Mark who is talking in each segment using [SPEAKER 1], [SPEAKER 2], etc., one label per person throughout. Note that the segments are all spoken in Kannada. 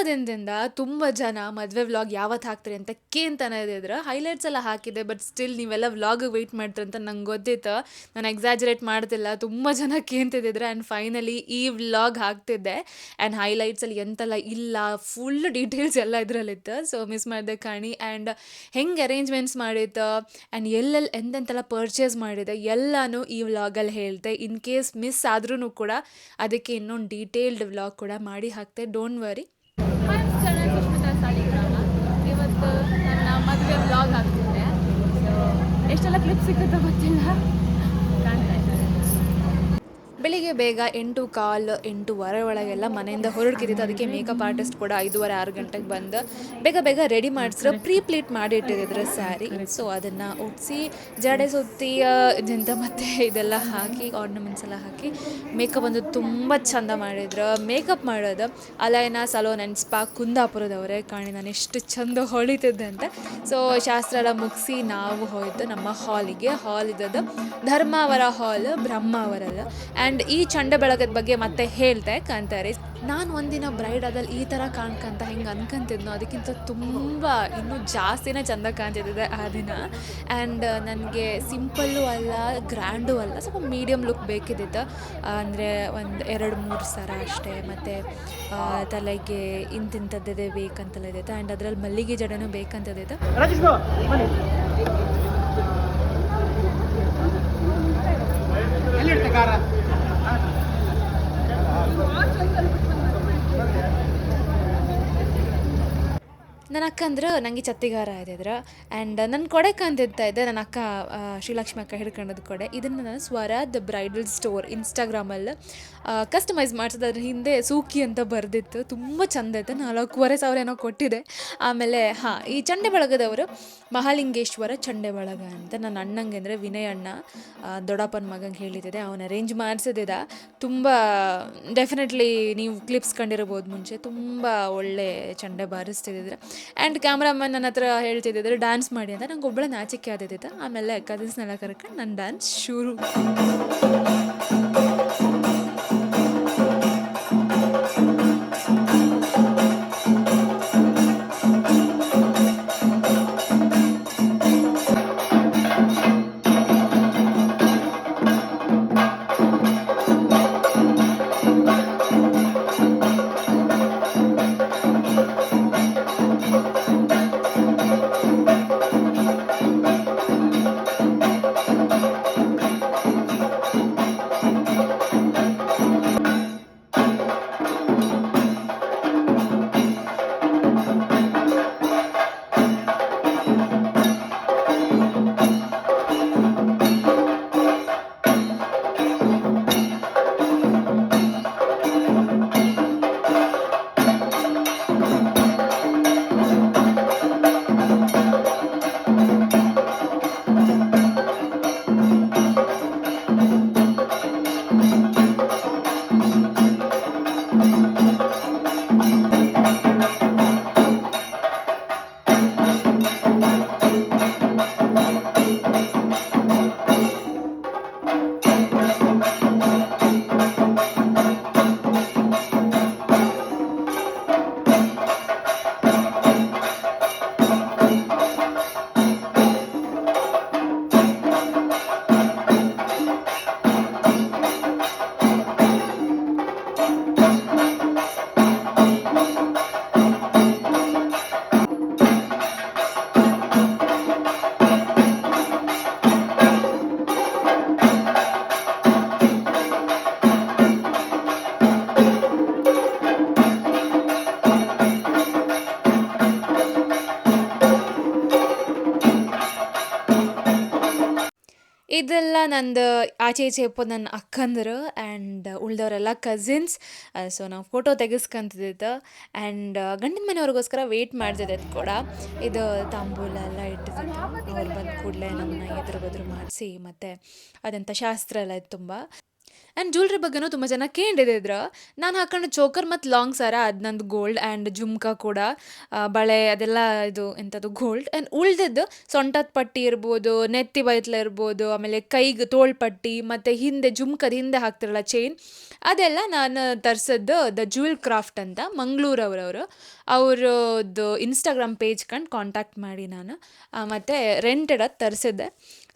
[SPEAKER 1] ದಿನದಿಂದ ತುಂಬ ಜನ ಮದುವೆ ವ್ಲಾಗ್ ಯಾವತ್ತು ಹಾಕ್ತೀರಿ ಅಂತ ಕೇಳ್ತಾನೆ ಇದ್ದಿದ್ರು. ಹೈಲೈಟ್ಸ್ ಎಲ್ಲ ಹಾಕಿದೆ, ಬಟ್ ಸ್ಟಿಲ್ ನೀವೆಲ್ಲ ವ್ಲಾಗ್ ವೆಯ್ಟ್ ಮಾಡ್ತೀರಿ ಅಂತ ನಂಗೆ ಗೊತ್ತಿತ್ತು. ನಾನು ಎಕ್ಸಾಜರೇಟ್ ಮಾಡ್ತಿಲ್ಲ, ತುಂಬ ಜನ ಕೇಳ್ತಿದ್ದಿದ್ರು. ಆ್ಯಂಡ್ ಫೈನಲಿ ಈ ವ್ಲಾಗ್ ಹಾಕ್ತಿದ್ದೆ. ಆ್ಯಂಡ್ ಹೈಲೈಟ್ಸಲ್ಲಿ ಎಂತೆಲ್ಲ ಇಲ್ಲ, ಫುಲ್ ಡೀಟೇಲ್ಸ್ ಎಲ್ಲ ಇದರಲ್ಲಿತ್ತು. ಸೊ ಮಿಸ್ ಮಾಡಿದೆ ಕಾಣಿ. ಆ್ಯಂಡ್ ಹೆಂಗೆ ಅರೇಂಜ್ಮೆಂಟ್ಸ್ ಮಾಡಿತ್ತು ಆ್ಯಂಡ್ ಎಲ್ಲೆಲ್ಲಿ ಎಂತೆಂತೆಲ್ಲ ಪರ್ಚೇಸ್ ಮಾಡಿದೆ ಎಲ್ಲನೂ ಈ ವ್ಲಾಗಲ್ಲಿ ಹೇಳ್ತೆ. ಇನ್ ಕೇಸ್ ಮಿಸ್ ಆದ್ರೂ ಕೂಡ ಅದಕ್ಕೆ ಇನ್ನೊಂದು ಡೀಟೇಲ್ಡ್ ವ್ಲಾಗ್ ಕೂಡ ಮಾಡಿ ಹಾಕ್ತೆ. Don't worry. ಹಾಯ್ ನಾನು ಸುಷ್ಮಿತಾ ಸಾಲಿಗ್ರಾಮ. ಇವತ್ತು ನನ್ನ ಮದುವೆ ವ್ಲಾಗ್ ಹಾಕ್ತಿದ್ದೆ. ಸೊ ಎಷ್ಟೆಲ್ಲ ಕ್ಲಿಪ್ ಸಿಕ್ಕುತ್ತೋ ಗೊತ್ತಿಲ್ಲ, ಕಾಣ್ತಾ ಇದ್ದಾರೆ. ಬೆಳಿಗ್ಗೆ ಬೇಗ 8:15, 8:15 ಒಳಗೆಲ್ಲ ಮನೆಯಿಂದ ಹೊರಡ್ಕಿದ್ದಿತ್ತು. ಅದಕ್ಕೆ ಮೇಕಪ್ ಆರ್ಟಿಸ್ಟ್ ಕೂಡ 5:30, 6 ಗಂಟೆಗೆ ಬಂದು ಬೇಗ ಬೇಗ ರೆಡಿ ಮಾಡಿಸಿದ್ರು. ಪ್ಲೀಟ್ ಮಾಡಿ ಇಟ್ಟಿದ್ರು ಸ್ಯಾರಿ. ಸೊ ಅದನ್ನು ಉಡಿಸಿ ಜಡೆ ಸುತ್ತಿ ಇದೆಂತ ಮತ್ತು ಇದೆಲ್ಲ ಹಾಕಿ ಆರ್ನಮೆಂಟ್ಸ್ ಎಲ್ಲ ಹಾಕಿ ಮೇಕಪ್ ಒಂದು ತುಂಬ ಚಂದ ಮಾಡಿದ್ರು. ಮೇಕಪ್ ಮಾಡೋದು ಅಲೈನಾ ಸಲೋನ್ ಆ್ಯಂಡ್ ಸ್ಪಾ ಕುಂದಾಪುರದವರೇ. ಕಾಣಿ ನಾನು ಎಷ್ಟು ಚಂದ ಹೊಳಿತಿದ್ದೆ ಅಂತ. ಸೊ ಶಾಸ್ತ್ರ ಎಲ್ಲ ಮುಗಿಸಿ ನಾವು ಹೋಯ್ತು ನಮ್ಮ ಹಾಲಿಗೆ. ಹಾಲ್ ಇದ್ದದ್ದು ಧರ್ಮಾವರ ಹಾಲ್, ಬ್ರಹ್ಮಾವರಲ್ಲ. ಆ್ಯಂಡ್ ಈ ಚಂಡೆ ಬೆಳಗದ ಬಗ್ಗೆ ಮತ್ತೆ ಹೇಳ್ತೆ ಕಾಂತಾರೆ. ನಾನು ಒಂದಿನ ಬ್ರೈಡ್ ಆದಲ್ಲಿ ಈ ಥರ ಕಾಣ್ಕಂತ ಹೆಂಗೆ ಅನ್ಕೊಂತಿದ್ನೋ ಅದಕ್ಕಿಂತ ತುಂಬ ಇನ್ನೂ ಜಾಸ್ತಿನೇ ಚೆಂದ ಕಾಣ್ತಿದ್ದೆ ಆ ದಿನ. ಆ್ಯಂಡ್ ನನಗೆ ಸಿಂಪಲ್ಲು ಅಲ್ಲ, ಗ್ರ್ಯಾಂಡು ಅಲ್ಲ, ಸ್ವಲ್ಪ ಮೀಡಿಯಮ್ ಲುಕ್ ಬೇಕಿದ್ದಿತ್ತು. ಅಂದರೆ ಒಂದು 2-3 ಸರ ಅಷ್ಟೇ, ಮತ್ತು ತಲೆಗೆ ಇಂತಿಂಥದ್ದೇ ಬೇಕಂತೆಲ್ಲ ಇದ್ದಿತ್ತು. ಆ್ಯಂಡ್ ಅದರಲ್ಲಿ ಮಲ್ಲಿಗೆ ಜಡೆನೂ ಬೇಕಂತದಿತ್ತು. ನನ್ನ ಅಕ್ಕ ಅಂದ್ರೆ ನನಗೆ ಚತ್ತಿಗಾರ ಆಯ್ತಿದ್ರು. ಆ್ಯಂಡ್ ನನ್ನ ಕೊಡೆ ಕಾಂತಿರ್ತಾ ಇದ್ದೆ. ನನ್ನ ಅಕ್ಕ ಶ್ರೀಲಕ್ಷ್ಮಿ ಅಕ್ಕ ಹಿಡ್ಕೊಂಡದ್ದು ಕೊಡೆ. ಇದನ್ನು ನಾನು ಸ್ವರಾದ್ ಬ್ರೈಡಲ್ ಸ್ಟೋರ್ ಇನ್ಸ್ಟಾಗ್ರಾಮಲ್ಲಿ ಕಸ್ಟಮೈಸ್ ಮಾಡಿಸಿದೆ. ಅದ್ರ ಹಿಂದೆ ಸೂಕಿ ಅಂತ ಬರೆದಿತ್ತು, ತುಂಬ ಚಂದ ಇತ್ತು. 4,500 ಏನೋ ಕೊಟ್ಟಿದೆ. ಆಮೇಲೆ ಈ ಚಂಡೆ ಬಳಗದವರು ಮಹಾಲಿಂಗೇಶ್ವರ ಚಂಡೆ ಬಳಗ ಅಂತ ನನ್ನ ಅಣ್ಣಂಗೆ ಅಂದರೆ ವಿನಯ್ ಅಣ್ಣ ದೊಡ್ಡಪ್ಪನ ಮಗಂಗೆ ಹೇಳಿದ್ದೆ. ಅವನು ಅರೇಂಜ್ ಮಾಡಿಸಿದ್ದ. ತುಂಬ ಡೆಫಿನೆಟ್ಲಿ ನೀವು ಕ್ಲಿಪ್ಸ್ ಕಂಡಿರ್ಬೋದು ಮುಂಚೆ. ತುಂಬ ಒಳ್ಳೆ ಚಂಡೆ ಬಾರಿಸ್ತಿದ್ದಿದ್ರು. ಆ್ಯಂಡ್ ಕ್ಯಾಮ್ರಾಮನ್ ನನ್ನ ಹತ್ರ ಹೇಳ್ತಿದ್ದಿದ್ರು ಡ್ಯಾನ್ಸ್ ಮಾಡಿ ಅಂತ. ನಂಗೆ ಒಬ್ಬಳೆ ನಾಚಿಕೆ ಆದಿದ್ದಿತ್ತು. ಆಮೇಲೆ ಕಸಿನ್ಸ್ನೆಲ್ಲ ಕರ್ಕೊಂಡು ನನ್ನ ಡ್ಯಾನ್ಸ್ ಶುರು. ಇದೆಲ್ಲ ನಂದು ಆಚೆ ಈಚೆ ಇಪ್ಪದು ನನ್ನ ಅಕ್ಕಂದರು ಆ್ಯಂಡ್ ಉಳ್ದವರೆಲ್ಲ ಕಸಿನ್ಸ್. ಸೊ ನಾವು ಫೋಟೋ ತೆಗೆಸ್ಕೊಂತಿದ್ದಿತ್ತು. ಆ್ಯಂಡ್ ಗಂಡಿನ ಮನೆಯವ್ರಿಗೋಸ್ಕರ ವೆಯ್ಟ್ ಮಾಡ್ತಿದ್ದೆ ಕೂಡ. ಇದು ತಾಂಬೂಲ ಎಲ್ಲ ಇಟ್ಟಿದ್ದಿತ್ತು. ಅವ್ರು ಬಂದ ಕೂಡಲೇ ನಮ್ಮನ್ನ ಎದುರು ಬದ್ರು ಮಾಡಿಸಿ ಮತ್ತು ಅದಂಥ ಶಾಸ್ತ್ರ ಎಲ್ಲ ಇತ್ತು ತುಂಬ. ಆ್ಯಂಡ್ ಜ್ಯುವೆಲ್ರಿ ಬಗ್ಗೆನೂ ತುಂಬ ಜನ ಕೇಳಿದಿದ್ರು. ನಾನು ಹಾಕೊಂಡು ಚೋಕರ್ ಮತ್ತು ಲಾಂಗ್ ಸರ ಅದು ನಂದು ಗೋಲ್ಡ್ ಆ್ಯಂಡ್ ಜುಮ್ಕಾ ಕೂಡ ಬಳೆ ಅದೆಲ್ಲ ಇದು ಎಂಥದ್ದು ಗೋಲ್ಡ್. ಆ್ಯಂಡ್ ಉಳ್ದಿದ್ದು ಸೊಂಟದ ಪಟ್ಟಿ ಇರ್ಬೋದು, ನೆತ್ತಿ ಬೈತ್ಲ ಇರ್ಬೋದು, ಆಮೇಲೆ ಕೈಗೆ ತೋಳು ಪಟ್ಟಿ ಮತ್ತು ಹಿಂದೆ ಜುಮ್ಕದ ಹಿಂದೆ ಹಾಕ್ತಿರಲ್ಲ ಚೈನ್, ಅದೆಲ್ಲ ನಾನು ತರಿಸಿದ್ದು ದ ಜ್ಯುವೆಲ್ ಕ್ರಾಫ್ಟ್ ಅಂತ ಮಂಗಳೂರವ್ರವರು. ಅವ್ರದ್ದು ಇನ್ಸ್ಟಾಗ್ರಾಮ್ ಪೇಜ್ ಕಂಡು ಕಾಂಟ್ಯಾಕ್ಟ್ ಮಾಡಿ ನಾನು ಮತ್ತು ರೆಂಟೆಡ್ ಅದು ತರಿಸಿದ್ದೆ.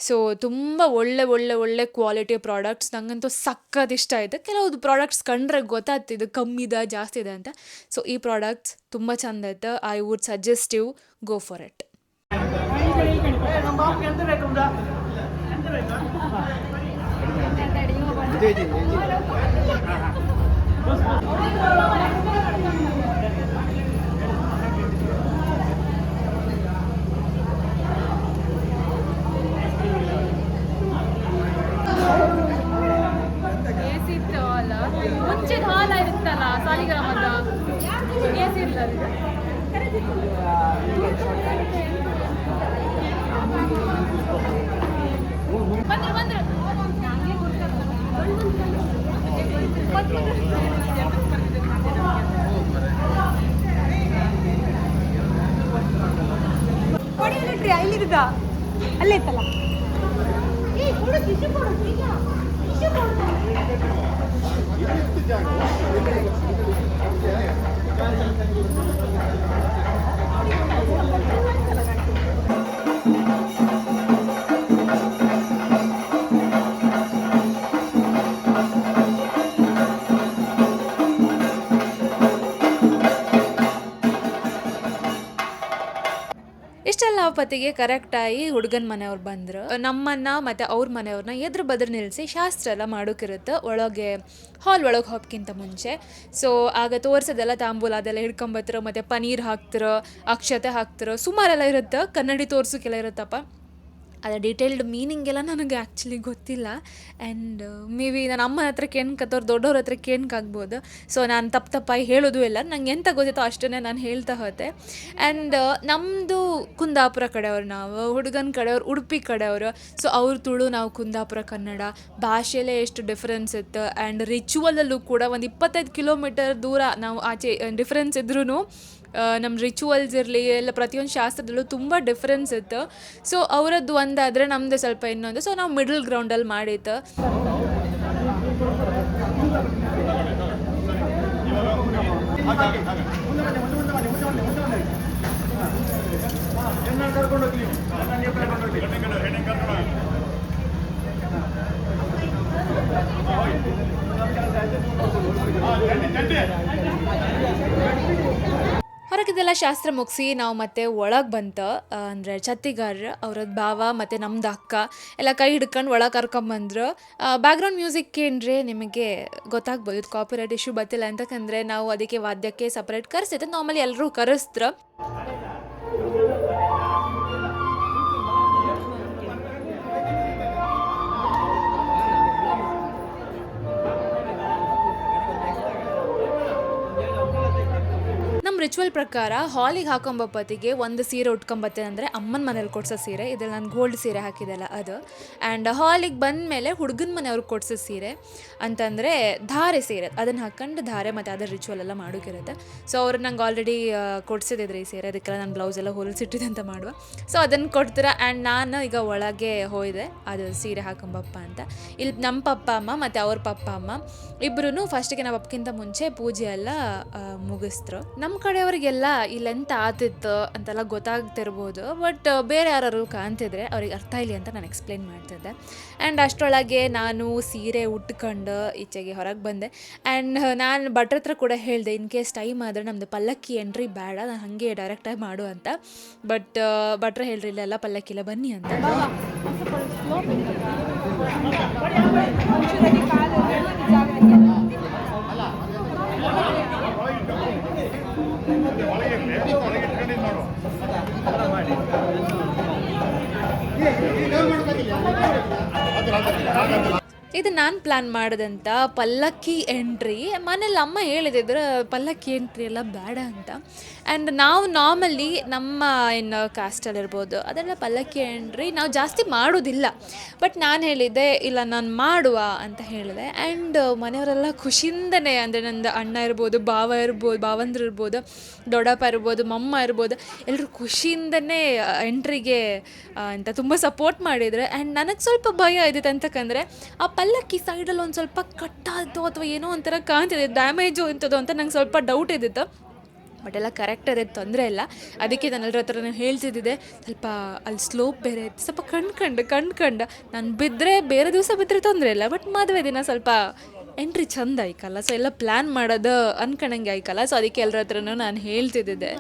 [SPEAKER 1] ಸೊ ತುಂಬ ಒಳ್ಳೆ ಒಳ್ಳೆ ಒಳ್ಳೆ ಕ್ವಾಲಿಟಿ ಪ್ರಾಡಕ್ಟ್ಸ್ ನಂಗಂತೂ ಸಖತ್ ಇಷ್ಟ ಆಯಿತು. ಕೆಲವೊಂದು ಪ್ರಾಡಕ್ಟ್ಸ್ ಕಂಡ್ರೆ ಗೊತ್ತಾಗ್ತಿದ್ದು ಇದು ಕಮ್ಮಿ ಇದೆ ಜಾಸ್ತಿ ಇದೆ ಅಂತ. ಸೊ ಈ ಪ್ರಾಡಕ್ಟ್ಸ್ ತುಂಬ ಚಂದ ಆಯ್ತು. I would suggest you go for it.
[SPEAKER 2] ಮುಂಚಿನ ಹಾಲ ಇರುತ್ತಲ್ಲ ಸಾಲಿಗ್ರಾಮದ ಎಸಿ ಇಲ್ಲ ಬಂದ್ರು ಹೊಡಿಯಲ್ರಿ ಇಲ್ಲಿರುದ ಅಲ್ಲೇ ಇತ್ತಲ್ಲ.
[SPEAKER 1] ಇಷ್ಟೆಲ್ಲ ಪತಿಗೆ ಕರೆಕ್ಟಾಗಿ ಹುಡುಗನ ಮನೆಯವ್ರು ಬಂದರು. ನಮ್ಮನ್ನು ಮತ್ತು ಅವ್ರ ಮನೆಯವ್ರನ್ನ ಎದುರು ಬದ್ರ ನಿಲ್ಲಿಸಿ ಶಾಸ್ತ್ರ ಎಲ್ಲ ಮಾಡೋಕ್ಕಿರುತ್ತೆ ಒಳಗೆ, ಹಾಲ್ ಒಳಗೆ ಹೋಗೋಕ್ಕಿಂತ ಮುಂಚೆ. ಸೊ ಆಗ ತೋರಿಸೋದೆಲ್ಲ ತಾಂಬೂಲ ಅದೆಲ್ಲ ಹಿಡ್ಕೊಂಬತ್ತಿರೋ, ಮತ್ತು ಪನೀರ್ ಹಾಕ್ತಿರೋ, ಅಕ್ಷತೆ ಹಾಕ್ತಿರೋ, ಸುಮಾರೆಲ್ಲ ಇರುತ್ತೆ. ಕನ್ನಡಿ ತೋರ್ಸೋಕ್ಕೆಲ್ಲ ಇರುತ್ತಪ್ಪ. ಅದರ ಡೀಟೇಲ್ಡ್ ಮೀನಿಂಗ್ ಎಲ್ಲ ನನಗೆ ಆ್ಯಕ್ಚುಲಿ ಗೊತ್ತಿಲ್ಲ. ಆ್ಯಂಡ್ ಮೇ ಬಿ ನನ್ನ ಅಮ್ಮನ ಹತ್ರ ಕೇಳ್ಕತ್ತವ್ರು ದೊಡ್ಡವ್ರ ಹತ್ರ ಕೇಳ್ಕಾಗ್ಬೋದು. ಸೊ ನಾನು ತಪ್ಪಾಗಿ ಹೇಳೋದು ಇಲ್ಲ, ನಂಗೆ ಎಂತ ಗೊತ್ತಿತ್ತೋ ಅಷ್ಟನ್ನೇ ನಾನು ಹೇಳ್ತಾ ಹೋದೆ. ಆ್ಯಂಡ್ ನಮ್ಮದು ಕುಂದಾಪುರ ಕಡೆಯವ್ರು, ನಾವು ಹುಡುಗನ ಕಡೆಯವ್ರು ಉಡುಪಿ ಕಡೆಯವರು. ಸೊ ಅವ್ರು ತುಳು, ನಾವು ಕುಂದಾಪುರ ಕನ್ನಡ. ಭಾಷೆಯಲ್ಲೇ ಎಷ್ಟು ಡಿಫ್ರೆನ್ಸ್ ಇತ್ತು. ಆ್ಯಂಡ್ ರಿಚುವಲಲ್ಲೂ ಕೂಡ ಒಂದು 25 ಕಿಲೋಮೀಟರ್ ದೂರ ನಾವು ಆಚೆ ಡಿಫ್ರೆನ್ಸ್ ಇದ್ರೂ ನಮ್ಮ ರಿಚುವಲ್ಸ್ ಇರಲಿ ಎಲ್ಲ ಪ್ರತಿಯೊಂದು ಶಾಸ್ತ್ರದಲ್ಲೂ ತುಂಬ ಡಿಫ್ರೆನ್ಸ್ ಇತ್ತು. ಸೊ ಅವರದ್ದು ಒಂದಾದರೆ ನಮ್ಮದು ಸ್ವಲ್ಪ ಇನ್ನೊಂದು. ಸೊ ನಾವು ಮಿಡಲ್ ಗ್ರೌಂಡಲ್ಲಿ ಮಾಡಿತ್ತು. ಹೊರಗಿದೆಲ್ಲ ಶಾಸ್ತ್ರ ಮುಗಿಸಿ ನಾವು ಮತ್ತೆ ಒಳಗೆ ಬಂತು. ಅಂದರೆ ಛತ್ತಿಗಾರರು ಅವ್ರದ್ದು ಭಾವ ಮತ್ತು ನಮ್ದು ಅಕ್ಕ ಎಲ್ಲ ಕೈ ಹಿಡ್ಕೊಂಡು ಒಳಗೆ ಕರ್ಕೊಂಬಂದ್ರು. ಬ್ಯಾಕ್ಗ್ರೌಂಡ್ ಮ್ಯೂಸಿಕ್ ಏನ್ರಿ ನಿಮಗೆ ಗೊತ್ತಾಗ್ಬೋದು, ಇದು ಕಾಪಿರೈಟ್ ಇಶ್ಯೂ ಬರ್ತಿಲ್ಲ ಅಂತಕಂದರೆ ನಾವು ಅದಕ್ಕೆ ವಾದ್ಯಕ್ಕೆ ಸಪ್ರೇಟ್ ಕರೆಸಿದ್ದು. ನಾರ್ಮಲಿ ಎಲ್ಲರೂ ಕರೆಸ್ತ್ರ. ನಮ್ಮ ರಿಚುವಲ್ ಪ್ರಕಾರ ಹಾಲಿಗೆ ಹಾಕೊಂಬಪ್ಪತ್ತಿಗೆ ಒಂದು ಸೀರೆ ಉಟ್ಕೊಂಬತ್ತೇನೆ ಅಂದರೆ ಅಮ್ಮನ ಮನೇಲಿ ಕೊಡ್ಸೋ ಸೀರೆ, ಇದ್ರಲ್ಲಿ ನಾನು ಗೋಲ್ಡ್ ಸೀರೆ ಹಾಕಿದ್ದೆಲ್ಲ ಅದು. ಆ್ಯಂಡ್ ಹಾಲಿಗೆ ಬಂದಮೇಲೆ ಹುಡುಗನ ಮನೆಯವ್ರಿಗೆ ಕೊಡ್ಸೋ ಸೀರೆ ಅಂತಂದರೆ ಧಾರೆ ಸೀರೆ, ಅದನ್ನು ಹಾಕ್ಕೊಂಡು ಧಾರೆ ಮತ್ತು ಅದರ ರಿಚುವಲ್ ಎಲ್ಲ ಮಾಡೋಕ್ಕಿರುತ್ತೆ. ಸೊ ಅವ್ರು ನಂಗೆ ಆಲ್ರೆಡಿ ಕೊಡ್ಸಿದ್ರಿ ಈ ಸೀರೆ, ಅದಕ್ಕೆಲ್ಲ ನಾನು ಬ್ಲೌಸ್ ಎಲ್ಲ ಹೊಲಿಸಿಟ್ಟಿದೆ ಅಂತ ಮಾಡುವ. ಸೊ ಅದನ್ನು ಕೊಡ್ತೀರ. ಆ್ಯಂಡ್ ನಾನು ಈಗ ಒಳಗೆ ಹೋಯ್ದೆ ಅದು ಸೀರೆ ಹಾಕೊಂಬಪ್ಪ ಅಂತ. ಇಲ್ಲಿ ನಮ್ಮ ಪಪ್ಪ ಅಮ್ಮ ಮತ್ತು ಅವ್ರ ಪಪ್ಪ ಅಮ್ಮ ಇಬ್ಬರೂ ಫಸ್ಟಿಗೆ ನಮ್ಮ ಅಪ್ಪಕ್ಕಿಂತ ಮುಂಚೆ ಪೂಜೆ ಎಲ್ಲ ಮುಗಿಸ್ತರು. ನಮ್ಮ ಕಡೆಯವರಿಗೆಲ್ಲ ಇಲ್ಲೆಂತ ಆತಿತ್ತು ಅಂತೆಲ್ಲ ಗೊತ್ತಾಗ್ತಿರ್ಬೋದು. ಬಟ್ ಬೇರೆ ಯಾರು ಕಾಣ್ತಿದ್ರೆ ಅವ್ರಿಗೆ ಅರ್ಥ ಇಲ್ಲ ಅಂತ ನಾನು ಎಕ್ಸ್ಪ್ಲೇನ್ ಮಾಡ್ತಿದ್ದೆ. ಆ್ಯಂಡ್ ಅಷ್ಟರೊಳಗೆ ನಾನು ಸೀರೆ ಉಟ್ಕೊಂಡು ಈಚೆಗೆ ಹೊರಗೆ ಬಂದೆ. ಆ್ಯಂಡ್ ನಾನು ಭಟ್ರ ಹತ್ರ ಕೂಡ ಹೇಳಿದೆ, ಇನ್ ಕೇಸ್ ಟೈಮ್ ಆದರೆ ನಮ್ಮದು ಪಲ್ಲಕ್ಕಿ ಎಂಟ್ರಿ ಬೇಡ, ನಾನು ಹಾಗೆ ಡೈರೆಕ್ಟಾಗಿ ಮಾಡು ಅಂತ. ಬಟ್ ಭಟ್ರ ಹೇಳ್ರಿ ಇಲ್ಲೆಲ್ಲ ಪಲ್ಲಕ್ಕಿಲ್ಲ ಬನ್ನಿ ಅಂತ. ಇದು ನಾನು ಪ್ಲ್ಯಾನ್ ಮಾಡಿದಂಥ ಪಲ್ಲಕ್ಕಿ ಎಂಟ್ರಿ. ಮನೇಲಿ ಅಮ್ಮ ಹೇಳಿದಿದ್ರು ಪಲ್ಲಕ್ಕಿ ಎಂಟ್ರಿ ಎಲ್ಲ ಬೇಡ ಅಂತ. ಆ್ಯಂಡ್ ನಾವು ನಾರ್ಮಲಿ ನಮ್ಮ ಏನು ಕಾಸ್ಟಲ್ಲಿರ್ಬೋದು ಅದೆಲ್ಲ ಪಲ್ಲಕ್ಕಿ ಎಂಟ್ರಿ ನಾವು ಜಾಸ್ತಿ ಮಾಡೋದಿಲ್ಲ. ಬಟ್ ನಾನು ಹೇಳಿದ್ದೆ ಇಲ್ಲ ನಾನು ಮಾಡುವ ಅಂತ ಹೇಳಿದೆ. ಆ್ಯಂಡ್ ಮನೆಯವರೆಲ್ಲ ಖುಷಿಯಿಂದನೇ, ಅಂದರೆ ನಂದು ಅಣ್ಣ ಇರ್ಬೋದು, ಭಾವಂದ್ರು ಇರ್ಬೋದು, ದೊಡ್ಡಪ್ಪ ಇರ್ಬೋದು, ಮಮ್ಮ ಇರ್ಬೋದು, ಎಲ್ಲರೂ ಖುಷಿಯಿಂದನೇ ಎಂಟ್ರಿಗೆ ಅಂತ ತುಂಬ ಸಪೋರ್ಟ್ ಮಾಡಿದರೆ. ಆ್ಯಂಡ್ ನನಗೆ ಸ್ವಲ್ಪ ಭಯ ಇದ್ದಿತ್ತು ಅಂತಕ್ಕಂದರೆ ಆ ಪಲ್ಲಕ್ಕಿ ಸೈಡಲ್ಲಿ ಒಂದು ಸ್ವಲ್ಪ ಕಟ್ಟಾಯಿತು ಅಥವಾ ಏನೋ ಒಂಥರ ಕಾಣ್ತಿದೆ, ಡ್ಯಾಮೇಜು ಇಂಥದ್ದು ಅಂತ ನಂಗೆ ಸ್ವಲ್ಪ ಡೌಟ್ ಇದ್ದಿತ್ತು. ಬಟ್ ಎಲ್ಲ ಕರೆಕ್ಟ್ ಇದೆ, ತೊಂದರೆ ಇಲ್ಲ. ಅದಕ್ಕೆ ನಾನು ಎಲ್ಲರ ಹತ್ರ ಹೇಳ್ತಿದ್ದೆ ಸ್ವಲ್ಪ ಅಲ್ಲಿ ಸ್ಲೋಪ್ ಬೇರೆ ಇತ್ತು, ಸ್ವಲ್ಪ ಕಂಡ್ಕಂಡು ನಾನು ಬಿದ್ದರೆ ಬೇರೆ ದಿವಸ ಬಿದ್ದರೆ ತೊಂದರೆ ಇಲ್ಲ, ಬಟ್ ಮದುವೆ ದಿನ ಸ್ವಲ್ಪ ಎಂಟ್ರಿ ಚಂದ ಆಯ್ಕಲ್ಲ, ಸೊ ಎಲ್ಲ ಪ್ಲ್ಯಾನ್ ಮಾಡೋದು ಅನ್ಕೊಂಡಂಗೆ ಆಯ್ಕಲ್ಲ. ಸೊ ಅದಕ್ಕೆ ಎಲ್ಲರ ಹತ್ರನೂ ನಾನು ಹೇಳ್ತಿದ್ದೆ.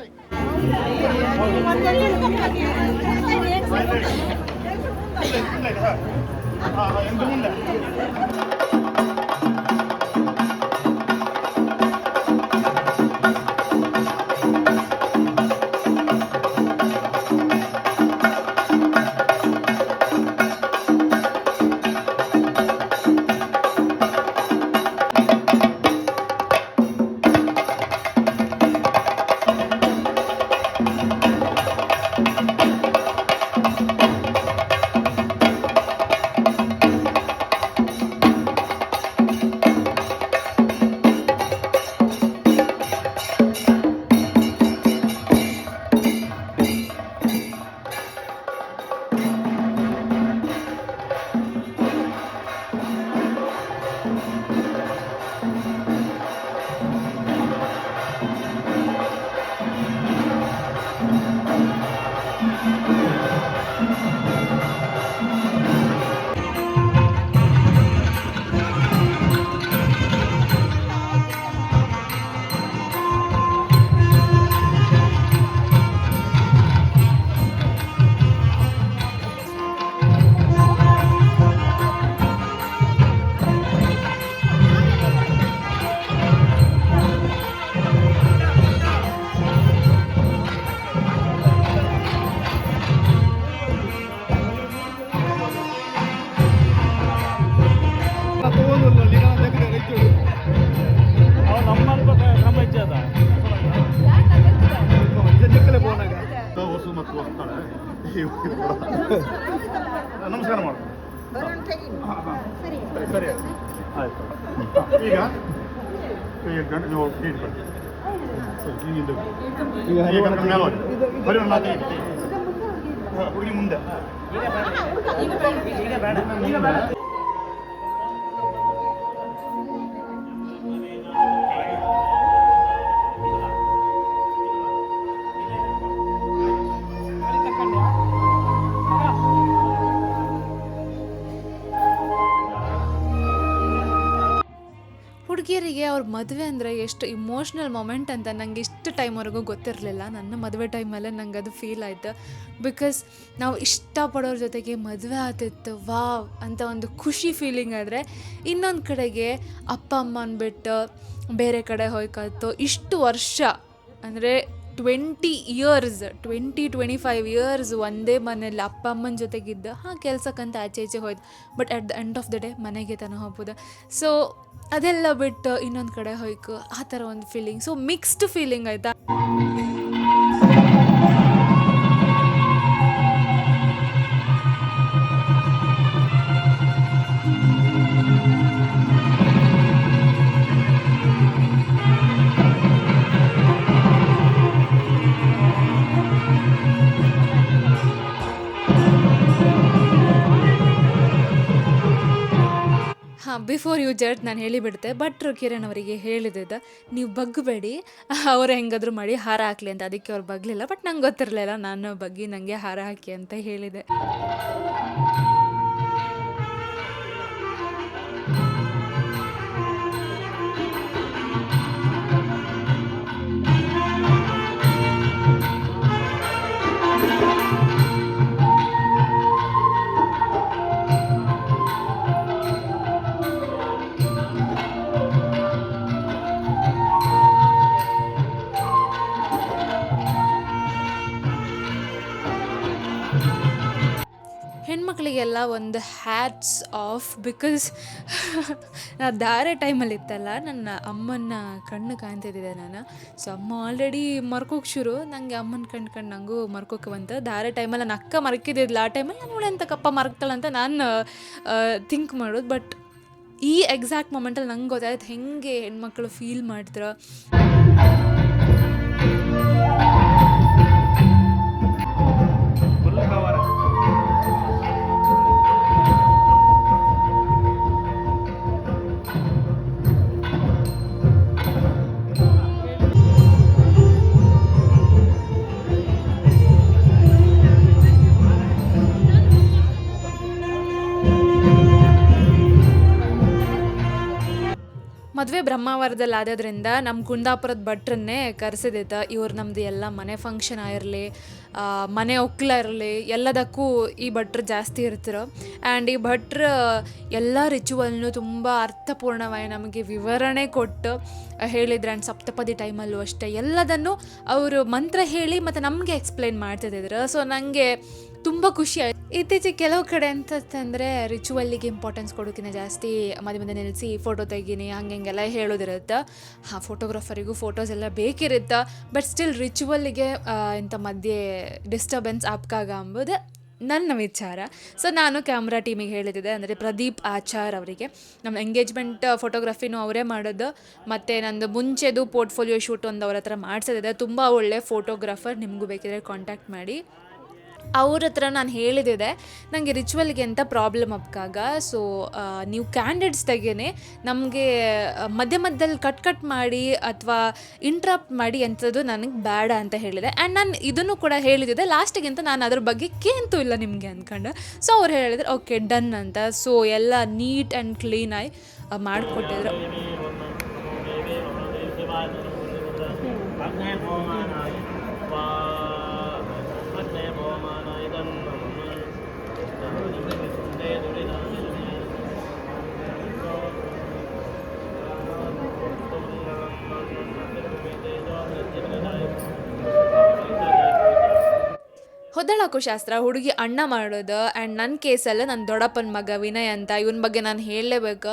[SPEAKER 3] ನಮಸ್ಕಾರ ಮಾಡು. ಸರಿ ಆಯ್ತು. ಈಗ ಗಂಟು ನೀವು ಬರೀ ಒಂದು ಮಾತು ಹುಡುಗಿ ಮುಂದೆ
[SPEAKER 1] ಹುಡುಗಿಯರಿಗೆ ಅವ್ರ ಮದುವೆ ಅಂದರೆ ಎಷ್ಟು ಇಮೋಷ್ನಲ್ ಮೊಮೆಂಟ್ ಅಂತ ನಂಗೆ ಇಷ್ಟು ಟೈಮ್ವರೆಗೂ ಗೊತ್ತಿರಲಿಲ್ಲ. ನನ್ನ ಮದುವೆ ಟೈಮಲ್ಲೇ ನಂಗೆ ಅದು ಫೀಲ್ ಆಯಿತು. ಬಿಕಾಸ್ ನಾವು ಇಷ್ಟಪಡೋರ ಜೊತೆಗೆ ಮದುವೆ ಆಗ್ತಿತ್ತು, ವಾವ್ ಅಂತ ಒಂದು ಖುಷಿ ಫೀಲಿಂಗ್. ಆದರೆ ಇನ್ನೊಂದು ಕಡೆಗೆ ಅಪ್ಪ ಅಮ್ಮನ ಬಿಟ್ಟು ಬೇರೆ ಕಡೆ ಹೋಯ್ಕತ್ತು ಇಷ್ಟು ವರ್ಷ, ಅಂದರೆ 25 ಇಯರ್ಸ್ ಒಂದೇ ಮನೇಲಿ ಅಪ್ಪ ಅಮ್ಮನ ಜೊತೆಗಿದ್ದು, ಕೆಲಸಕ್ಕಂತ ಆಚೆ ಈಚೆ ಹೋಯ್ತು. But at the end of the day ಮನೆಗೆ ತನಕ ಹೋಗ್ಬೋದು. ಸೊ ಅದೆಲ್ಲ ಬಿಟ್ಟು ಇನ್ನೊಂದು ಕಡೆ ಹೋಯ್ಕು, ಆ ಥರ ಒಂದು ಫೀಲಿಂಗ್. ಸೊ ಮಿಕ್ಸ್ಡ್ ಫೀಲಿಂಗ್ ಆಯಿತಾ. ಬಿಫೋರ್ ಯು ಜಡ್ಜ್ ನಾನು ಹೇಳಿಬಿಡ್ತೆ. ಭಟ್ರು ಕಿರಣ್ ಅವರಿಗೆ ಹೇಳಿದ್ದೆ, ನೀವು ಬಗ್ಗಬೇಡಿ, ಅವ್ರು ಹೆಂಗಾದರೂ ಮಾಡಿ ಹಾರ ಹಾಕಲಿ ಅಂತ. ಅದಕ್ಕೆ ಅವ್ರು ಬಗ್ಲಿಲ್ಲ. ಬಟ್ ನಂಗೆ ಗೊತ್ತಿರಲಿಲ್ಲ, ನಾನು ಬಗ್ಗಿ ನನಗೆ ಹಾರ ಹಾಕಿ ಅಂತ ಹೇಳಿದೆ. ಮಕ್ಕಳಿಗೆಲ್ಲ ಒಂದು ಹ್ಯಾಟ್ಸ್ ಆಫ್ ಬಿಕಾಸ್ ನಾ ಧಾರೆ ಟೈಮಲ್ಲಿ ಇತ್ತಲ್ಲ ನನ್ನ ಅಮ್ಮನ ಕಣ್ಣು ಕಾಣ್ತಿದ್ದಿದೆ ನಾನು. ಸೊ ಅಮ್ಮ ಆಲ್ರೆಡಿ ಮರ್ಕೋಕೆ ಶುರು, ನನಗೆ ಅಮ್ಮನ ಕಂಡು ನನಗೂ ಮರ್ಕೋಕೆ ಬಂತು. ಧಾರೆ ಟೈಮಲ್ಲಿ ನನ್ನ ಅಕ್ಕ ಮರ್ಕಿದ್ದಿದ್ಲ, ಆ ಟೈಮಲ್ಲಿ ನಾನು ಇವಳೆ ಎಂತಕ್ಕಪ್ಪ ಮರ್ಕ್ತಾಳಂತ ನಾನು ಥಿಂಕ್ ಮಾಡೋದು. ಬಟ್ ಈ ಎಕ್ಸಾಕ್ಟ್ ಮೊಮೆಂಟಲ್ಲಿ ನಂಗೆ ಗೊತ್ತಾಯ್ತು ಹೆಂಗೆ ಹೆಣ್ಮಕ್ಳು ಫೀಲ್ ಮಾಡ್ತಾರೆ. ಮದುವೆ ಬ್ರಹ್ಮಾವರದಲ್ಲಿ ಆದದ್ರಿಂದ ನಮ್ಮ ಕುಂದಾಪುರದ ಭಟ್ರನ್ನೇ ಕರೆಸಿದೈತೆ. ಇವ್ರು ನಮ್ಮದು ಎಲ್ಲ ಮನೆ ಫಂಕ್ಷನ್ ಆಗಿರಲಿ, ಮನೆ ಒಕ್ಲ ಇರಲಿ, ಎಲ್ಲದಕ್ಕೂ ಈ ಭಟ್ರು ಜಾಸ್ತಿ ಇರ್ತಾರೆ. ಆ್ಯಂಡ್ ಈ ಭಟ್ರು ಎಲ್ಲ ರಿಚುವಲ್ನು ತುಂಬ ಅರ್ಥಪೂರ್ಣವಾಗಿ ನಮಗೆ ವಿವರಣೆ ಕೊಟ್ಟು ಹೇಳಿದ್ರು. ಆ್ಯಂಡ್ ಸಪ್ತಪದಿ ಟೈಮಲ್ಲೂ ಅಷ್ಟೇ ಎಲ್ಲದನ್ನು ಅವರು ಮಂತ್ರ ಹೇಳಿ ಮತ್ತು ನಮಗೆ ಎಕ್ಸ್ಪ್ಲೈನ್ ಮಾಡ್ತಿದ್ರು. ಸೊ ನನಗೆ ತುಂಬ ಖುಷಿ ಆಯಿತು. ಇತ್ತೀಚೆಗೆ ಕೆಲವು ಕಡೆ ಅಂತಂದರೆ ರಿಚುವಲ್ಲಿಗೆ ಇಂಪಾರ್ಟೆನ್ಸ್ ಕೊಡೋಕ್ಕಿಂತ ಜಾಸ್ತಿ ಮದುವೆ ನಿಲ್ಲಿಸಿ ಫೋಟೋ ತೆಗೀನಿ ಹಂಗೆಲ್ಲ ಹೇಳೋದಿರುತ್ತೆ. ಹಾಂ, ಫೋಟೋಗ್ರಾಫರಿಗೂ ಫೋಟೋಸ್ ಎಲ್ಲ ಬೇಕಿರುತ್ತೆ, ಬಟ್ ಸ್ಟಿಲ್ ರಿಚುವಲ್ಲಿಗೆ ಇಂಥ ಮಧ್ಯೆ ಡಿಸ್ಟರ್ಬೆನ್ಸ್ ಆಪ್ಕಾಗ ಅಂಬೋದು ನನ್ನ ವಿಚಾರ. ಸೊ ನಾನು ಕ್ಯಾಮ್ರಾ ಟೀಮಿಗೆ ಹೇಳಿದ್ದೆ, ಅಂದರೆ ಪ್ರದೀಪ್ ಆಚಾರ್ ಅವರಿಗೆ. ನಮ್ಮ ಎಂಗೇಜ್ಮೆಂಟ್ ಫೋಟೋಗ್ರಫಿನೂ ಅವರೇ ಮಾಡೋದು, ಮತ್ತು ನಂದು ಮುಂಚೆದು ಪೋರ್ಟ್ಫೋಲಿಯೋ ಶೂಟ್ ಒಂದು ಅವ್ರ ಹತ್ರ ಮಾಡಿಸಿದೆ. ತುಂಬ ಒಳ್ಳೆ ಫೋಟೋಗ್ರಾಫರ್, ನಿಮಗೂ ಬೇಕಿದ್ರೆ ಕಾಂಟ್ಯಾಕ್ಟ್ ಮಾಡಿ. ಅವ್ರ ಹತ್ರ ನಾನು ಹೇಳಿದ್ದೆ ನನಗೆ ರಿಚುವಲ್ಗೆ ಎಂಥ ಪ್ರಾಬ್ಲಮ್ ಅಪ್ಕಾಗ. ಸೊ ನೀವು ಕ್ಯಾಂಡಿಡ್ಸ್ ತೆಗೇನೆ ನಮಗೆ ಮಧ್ಯದಲ್ಲಿ ಕಟ್ ಮಾಡಿ ಅಥವಾ ಇಂಟ್ರಪ್ಟ್ ಮಾಡಿ ಎಂಥದ್ದು ನನಗೆ ಬೇಡ ಅಂತ ಹೇಳಿದೆ. ಆ್ಯಂಡ್ ನಾನು ಇದನ್ನು ಕೂಡ ಹೇಳಿದ್ದೆ ಲಾಸ್ಟಿಗಿಂತ ನಾನು ಅದ್ರ ಬಗ್ಗೆ ಕೇಂತೂ ಇಲ್ಲ ನಿಮಗೆ ಅಂದ್ಕೊಂಡು. ಸೊ ಅವ್ರು ಹೇಳಿದ್ರು ಓಕೆ ಡನ್ ಅಂತ. ಸೊ ಎಲ್ಲ ನೀಟ್ ಆ್ಯಂಡ್ ಕ್ಲೀನಾಗಿ ಮಾಡಿಕೊಟ್ಟಿದ್ರು. ಹೊದ್ದಳಾಕೋ ಶಾಸ್ತ್ರ ಹುಡುಗಿ ಅಣ್ಣ ಮಾಡೋದು. ಆ್ಯಂಡ್ ನನ್ನ ಕೇಸಲ್ಲಿ ನನ್ನ ದೊಡ್ಡಪ್ಪನ ಮಗ ವಿನಯ್ ಅಂತ, ಇವನ ಬಗ್ಗೆ ನಾನು ಹೇಳಲೇಬೇಕು.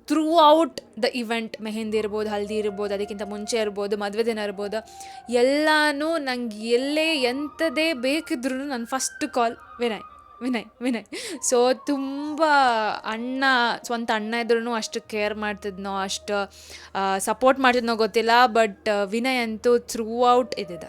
[SPEAKER 1] Through out the event, mehndi ಇರ್ಬೋದು, ಹಲ್ದಿ ಇರ್ಬೋದು, ಅದಕ್ಕಿಂತ ಮುಂಚೆ ಇರ್ಬೋದು, ಮದುವೆ ದಿನ ಇರ್ಬೋದು, ಎಲ್ಲನೂ ನಂಗೆ ಎಲ್ಲೇ ಎಂಥದೇ ಬೇಕಿದ್ರೂ ನನ್ನ first call Vinay Vinay Vinay. So ತುಂಬ ಸ್ವಂತ ಅಣ್ಣ ಇದ್ರೂ ಅಷ್ಟು ಕೇರ್ ಮಾಡ್ತಿದ್ನೋ, ಅಷ್ಟು ಸಪೋರ್ಟ್ ಮಾಡ್ತಿದ್ನೋ ಗೊತ್ತಿಲ್ಲ, ಬಟ್ ವಿನಯ್ ಅಂತೂ ಥ್ರೂ ಔಟ್ ಇದ್ದಿದ್ದ.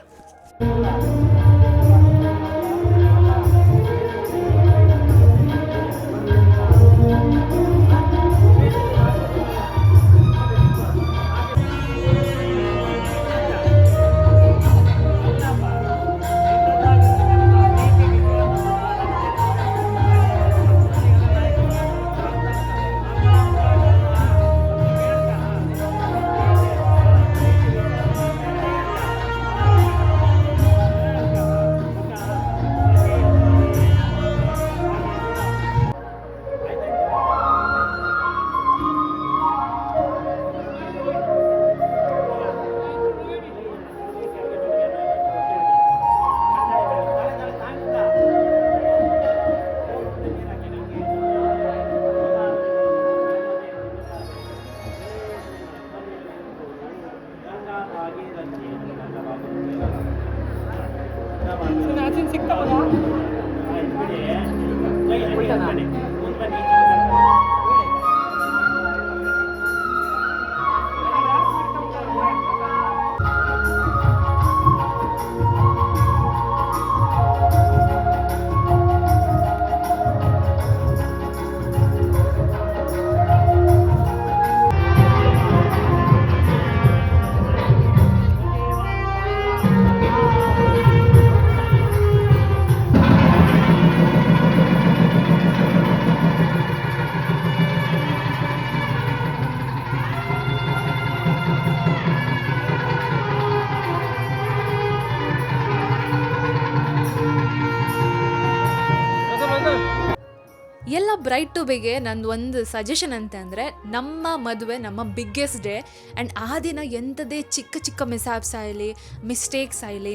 [SPEAKER 1] ಎಲ್ಲ ಬ್ರೈಟ್ ಟು ಬಿಗೆ ನಂದು ಒಂದು ಸಜೆಷನ್ ಅಂತಂದರೆ, ನಮ್ಮ ಮದುವೆ ನಮ್ಮ ಬಿಗ್ಗೆಸ್ಟ್ ಡೇ. ಆ್ಯಂಡ್ ಆ ದಿನ ಎಂಥದೇ ಚಿಕ್ಕ ಚಿಕ್ಕ ಮಿಸ್ಹ್ಯಾಪ್ಸ್ ಆಗಲಿ, ಮಿಸ್ಟೇಕ್ಸ್ ಆಗಲಿ,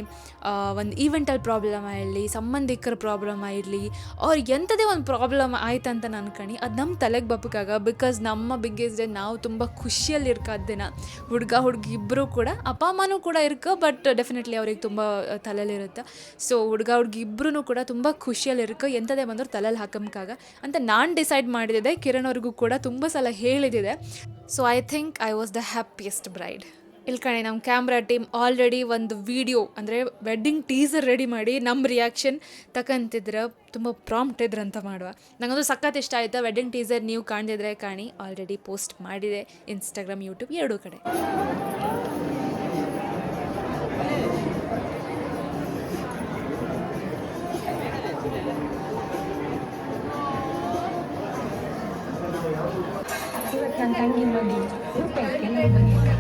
[SPEAKER 1] ಒಂದು ಈವೆಂಟಲ್ಲಿ ಪ್ರಾಬ್ಲಮ್ ಆಗಲಿ, ಸಂಬಂಧಿಕರ ಪ್ರಾಬ್ಲಮ್ ಆಗಿರಲಿ, ಅವ್ರು ಎಂಥದೇ ಒಂದು ಪ್ರಾಬ್ಲಮ್ ಆಯ್ತಂತ ಅನ್ಕಣಿ, ಅದು ನಮ್ಮ ತಲೆಗೆ ಬಪ್ಪಕ್ಕಾಗ. ಬಿಕಾಸ್ ನಮ್ಮ ಬಿಗ್ಗೆಸ್ಟ್ ಡೇ, ನಾವು ತುಂಬ ಖುಷಿಯಲ್ಲಿ ಇರ್ಕ ದಿನ. ಹುಡುಗ ಹುಡುಗಿ ಇಬ್ಬರು ಕೂಡ, ಅಪ್ಪ ಅಮ್ಮನೂ ಕೂಡ ಇರ್ಕ, ಬಟ್ ಡೆಫಿನೆಟ್ಲಿ ಅವ್ರಿಗೆ ತುಂಬ ತಲೆಯಲ್ಲಿರುತ್ತೆ. ಸೊ ಹುಡುಗ ಹುಡುಗಿ ಇಬ್ಬರೂ ಕೂಡ ತುಂಬ ಖುಷಿಯಲ್ಲಿ ಇರ್ಕ, ಎಂಥದೇ ಬಂದರೂ ತಲೆಯಲ್ಲಿ ಹಾಕಂಕಾಗ ಅಂತ ನಾನು ಡಿಸೈಡ್ ಮಾಡಿದ್ದೆ. ಕಿರಣ್ ಅವ್ರಿಗೂ ಕೂಡ ತುಂಬ ಸಲ ಹೇಳಿದ್ದಿದೆ. So I think I was the happiest bride. ಇಲ್ಲಿ ಕಣೆ, ನಮ್ಮ ಕ್ಯಾಮ್ರಾ ಟೀಮ್ ಆಲ್ರೆಡಿ ಒಂದು ವಿಡಿಯೋ ಅಂದರೆ ವೆಡ್ಡಿಂಗ್ ಟೀಸರ್ ರೆಡಿ ಮಾಡಿ ನಮ್ಮ ರಿಯಾಕ್ಷನ್ ತಗೊಂತಿದ್ರೆ ತುಂಬ ಪ್ರಾಂಪ್ಟ್ ಇದ್ರಂತ ಮಾಡುವ. ನನಗಂದು ಸಖತ್ ಇಷ್ಟ ಆಯಿತು. ವೆಡ್ಡಿಂಗ್ ಟೀಸರ್ ನೀವು ಕಾಣ್ದಿದ್ರೆ ಕಾಣಿ, ಆಲ್ರೆಡಿ ಪೋಸ್ಟ್ ಮಾಡಿದೆ ಇನ್ಸ್ಟಾಗ್ರಾಮ್, ಯೂಟ್ಯೂಬ್ ಎರಡೂ ಕಡೆ.
[SPEAKER 2] ನನ್ನ ತಂಗಿ ಮದುವೆ ಎಲ್ಲರೂ ಬಂದಿದ್ದಾರೆ.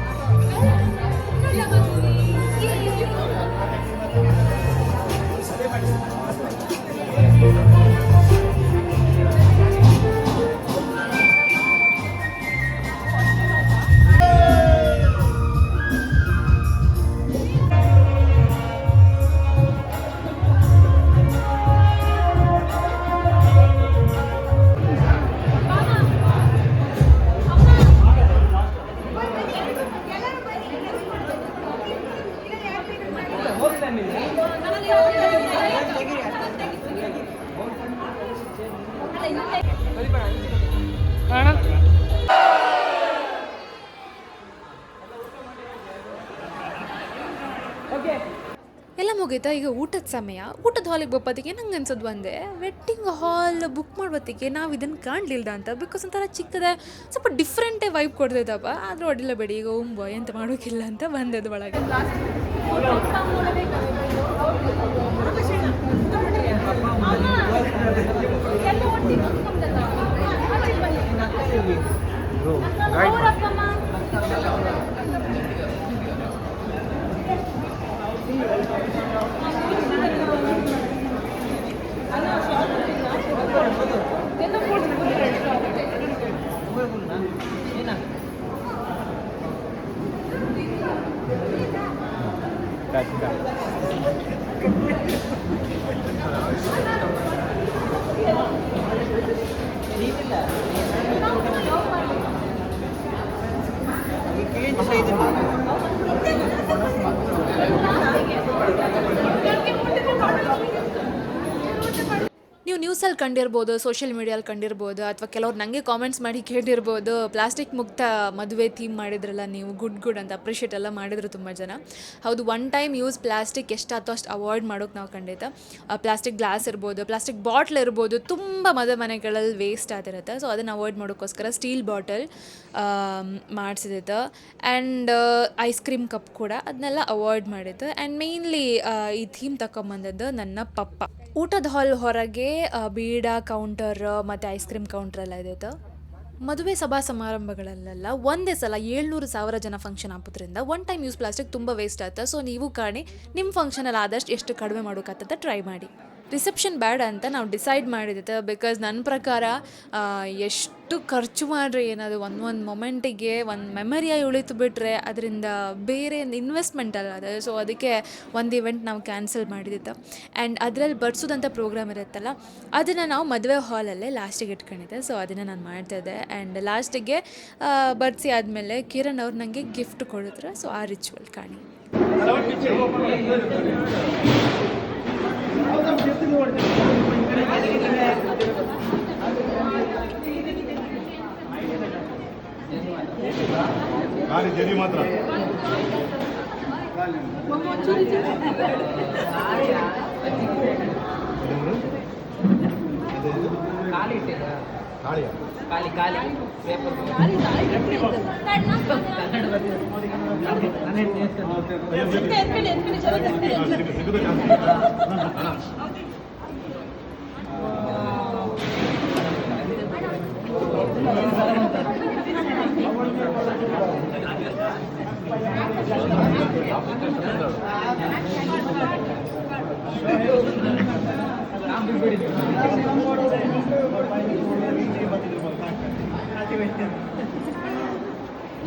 [SPEAKER 1] ಎಲ್ಲ ಮುಗೀತಾ, ಈಗ ಊಟದ ಸಮಯ. ಊಟದ ಹಾಲಿಗೆ ಬಪ್ಪತ್ತಿಗೆ ನಂಗೆ ಅನ್ಸೋದು ಒಂದೇ, ವೆಡ್ಡಿಂಗ್ ಹಾಲ್ ಬುಕ್ ಮಾಡೋತ್ತಿಗೆ ನಾವು ಇದನ್ನು ಕಾಣಲಿಲ್ಲ ಅಂತ. ಬಿಕಾಸ್ ಒಂಥರ ಚಿಕ್ಕದ, ಸ್ವಲ್ಪ ಡಿಫ್ರೆಂಟೇ ವೈಬ್ ಕೊಡ್ತೈತಪ್ಪ. ಆದರೂ ಅಡ್ಡಿಲ್ಲ ಬೇಡಿ, ಈಗ ಎಂತ ಮಾಡೋಕ್ಕಿಲ್ಲ ಅಂತ ಬಂದದ್ದು ಒಳಗೆ. ನೀವು ನ್ಯೂಸಲ್ಲಿ ಕಂಡಿರ್ಬೋದು, ಸೋಷಿಯಲ್ ಮೀಡಿಯಲ್ಲಿ ಕಂಡಿರ್ಬೋದು, ಅಥವಾ ಕೆಲವ್ರು ನನಗೆ ಕಾಮೆಂಟ್ಸ್ ಮಾಡಿ ಕೇಳಿರ್ಬೋದು, ಪ್ಲಾಸ್ಟಿಕ್ ಮುಕ್ತ ಮದುವೆ ಥೀಮ್ ಮಾಡಿದ್ರಲ್ಲ ನೀವು, ಗುಡ್ ಅಂತ ಅಪ್ರಿಷಿಯೇಟ್ ಎಲ್ಲ ಮಾಡಿದ್ರು ತುಂಬ ಜನ. ಹೌದು, ಒನ್ ಟೈಮ್ ಯೂಸ್ ಪ್ಲಾಸ್ಟಿಕ್ ಎಷ್ಟಾತೋ ಅಷ್ಟು ಅವಾಯ್ಡ್ ಮಾಡೋಕೆ ನಾವು ಖಂಡಿತ. ಪ್ಲಾಸ್ಟಿಕ್ ಗ್ಲಾಸ್ ಇರ್ಬೋದು, ಪ್ಲಾಸ್ಟಿಕ್ ಬಾಟ್ಲ್ ಇರ್ಬೋದು, ತುಂಬ ಮದುವೆ ಮನೆಗಳಲ್ಲಿ ವೇಸ್ಟ್ ಆಗಿರುತ್ತೆ. ಸೊ ಅದನ್ನು ಅವಾಯ್ಡ್ ಮಾಡೋಕ್ಕೋಸ್ಕರ ಸ್ಟೀಲ್ ಬಾಟಲ್ ಮಾಡಿಸಿದ್ದು. ಆ್ಯಂಡ್ ಐಸ್ ಕ್ರೀಮ್ ಕಪ್ ಕೂಡ ಅದನ್ನೆಲ್ಲ ಅವಾಯ್ಡ್ ಮಾಡಿದ್ದು. ಆ್ಯಂಡ್ ಮೇಯ್ನ್ಲಿ ಈ ಥೀಮ್ ತಗೊಂಬಂದದ್ದು ನನ್ನ ಪಪ್ಪ. ಊಟದ ಹಾಲ್ ಹೊರಗೆ ಬೀಡ ಕೌಂಟರ್ ಮತ್ತು ಐಸ್ ಕ್ರೀಮ್ ಕೌಂಟ್ರೆಲ್ಲ ಇದೆ. ಮದುವೆ ಸಭಾ ಸಮಾರಂಭಗಳಲ್ಲೆಲ್ಲ ಒಂದೇ ಸಲ 700,000 ಜನ ಫಂಕ್ಷನ್ ಆಗೋದ್ರಿಂದ ಒನ್ ಟೈಮ್ ಯೂಸ್ ಪ್ಲಾಸ್ಟಿಕ್ ತುಂಬ ವೇಸ್ಟ್ ಆಗುತ್ತೆ. ಸೊ ನೀವು ಕಾಣಿ, ನಿಮ್ಮ ಫಂಕ್ಷನಲ್ಲಿ ಆದಷ್ಟು ಎಷ್ಟು ಕಡಿಮೆ ಮಾಡೋಕ್ಕಂತ ಟ್ರೈ ಮಾಡಿ. ರಿಸೆಪ್ಷನ್ ಬೇಡ ಅಂತ ನಾವು ಡಿಸೈಡ್ ಮಾಡಿದ್ದೆ. ಬಿಕಾಸ್ ನನ್ನ ಪ್ರಕಾರ ಎಷ್ಟು ಖರ್ಚು ಮಾಡಿರಿ ಏನದು ಒಂದು ಮೊಮೆಂಟಿಗೆ ಒಂದು ಮೆಮರಿಯಾಗಿ ಉಳಿತು ಬಿಟ್ಟರೆ ಅದರಿಂದ ಬೇರೆ ಇನ್ವೆಸ್ಟ್ಮೆಂಟ್ ಅಲ್ಲ ಅದು. ಸೊ ಅದಕ್ಕೆ ಒಂದು ಇವೆಂಟ್ ನಾವು ಕ್ಯಾನ್ಸಲ್ ಮಾಡಿದ್ದೆ. ಆ್ಯಂಡ್ ಅದರಲ್ಲಿ ಬಡಿಸೋದಂಥ ಪ್ರೋಗ್ರಾಮ್ ಇರುತ್ತಲ್ಲ, ಅದನ್ನು ನಾವು ಮದುವೆ ಹಾಲಲ್ಲೇ ಲಾಸ್ಟಿಗೆ ಇಟ್ಕೊಂಡಿದ್ದೆ. ಸೊ ಅದನ್ನು ನಾನು ಮಾಡ್ತಾಯಿದ್ದೆ. ಆ್ಯಂಡ್ ಲಾಸ್ಟಿಗೆ ಬಡಿಸಿ ಆದಮೇಲೆ ಕಿರಣ್ ಅವ್ರು ನನಗೆ ಗಿಫ್ಟ್ ಕೊಡಿದ್ರು. ಸೊ ಆ ರಿಚುವಲ್ ಕಾಣಿ.
[SPEAKER 3] ಗಾಡಿ ಜರಿ ಮಾತ್ರ